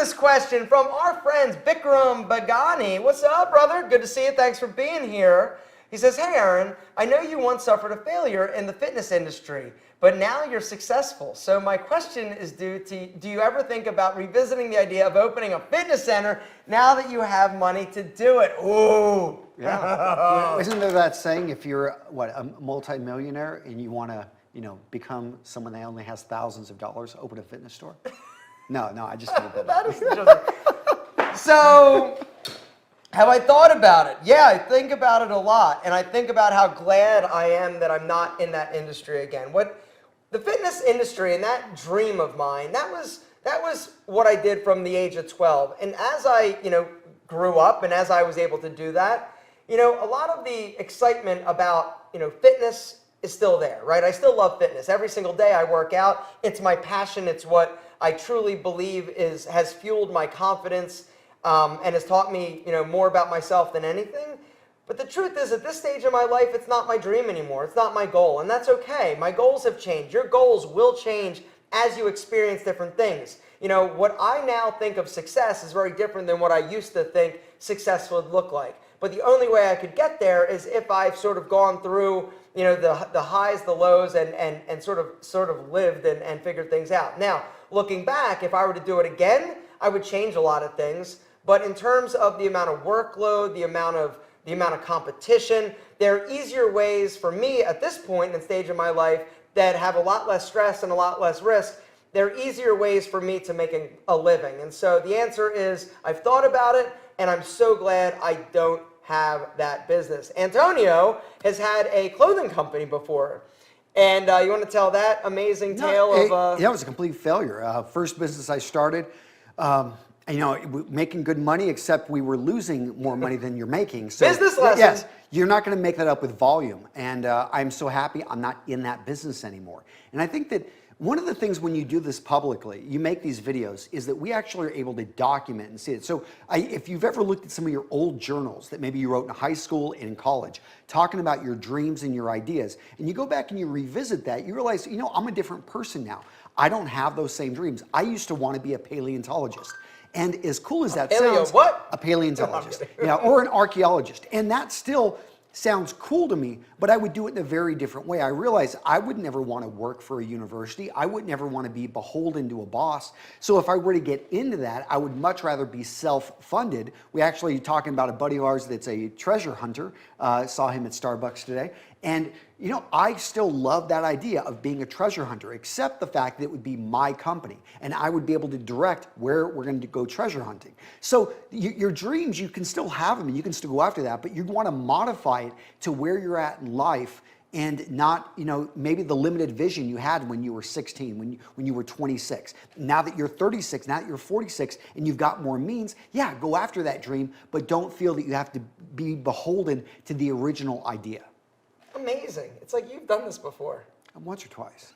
this question from our friends Bikram Bagani. What's up, brother? Good to see you. Thanks for being here. He says, hey, Aaron, I know you once suffered a failure in the fitness industry, but now you're successful. So my question is do you ever think about revisiting the idea of opening a fitness center now that you have money to do it? Ooh. Yeah. Isn't there that saying, if you're, a multi-millionaire and you want to, become someone that only has thousands of dollars, open a fitness store? No, I just did that. That is interesting. So, have I thought about it? Yeah, I think about it a lot, and I think about how glad I am that I'm not in that industry again. The fitness industry and that dream of mine, that was what I did from the age of 12. And as I, grew up and as I was able to do that, a lot of the excitement about, fitness is still there, right? I still love fitness. Every single day I work out. It's my passion. It's what I truly believe has fueled my confidence and has taught me, more about myself than anything. But the truth is, at this stage of my life, it's not my dream anymore. It's not my goal, and that's okay. My goals have changed. Your goals will change as you experience different things. What I now think of success is very different than what I used to think success would look like. But the only way I could get there is if I've sort of gone through, the highs, the lows, and sort of lived and figured things out. Now, looking back, if I were to do it again, I would change a lot of things. But in terms of the amount of workload, the amount of competition, there are easier ways for me at this point and stage of my life that have a lot less stress and a lot less risk. There are easier ways for me to make a living. And so the answer is I've thought about it, and I'm so glad I don't have that business. Antonio has had a clothing company before. And you want to tell that amazing tale of... Yeah, it was a complete failure. First business I started, making good money, except we were losing more money than you're making. So, business lesson. Yes, you're not going to make that up with volume. And I'm so happy I'm not in that business anymore. And I think that one of the things when you do this publicly, you make these videos, is that we actually are able to document and see it. So if you've ever looked at some of your old journals that maybe you wrote in high school and in college, talking about your dreams and your ideas, and you go back and you revisit that, you realize, I'm a different person now. I don't have those same dreams. I used to want to be a paleontologist. And as cool as that sounds, what? A paleontologist, or an archaeologist. And that still sounds cool to me, but I would do it in a very different way. I realized I would never want to work for a university. I would never want to be beholden to a boss. So if I were to get into that, I would much rather be self-funded. We actually talking about a buddy of ours that's a treasure hunter. Saw him at Starbucks today. And I still love that idea of being a treasure hunter, except the fact that it would be my company and I would be able to direct where we're going to go treasure hunting. So your dreams, you can still have them and you can still go after that, but you want to modify it to where you're at in life and not, maybe the limited vision you had when you were 16, when you were 26. Now that you're 36, now that you're 46 and you've got more means, yeah, go after that dream, but don't feel that you have to be beholden to the original idea. Amazing. It's like you've done this before. Once or twice.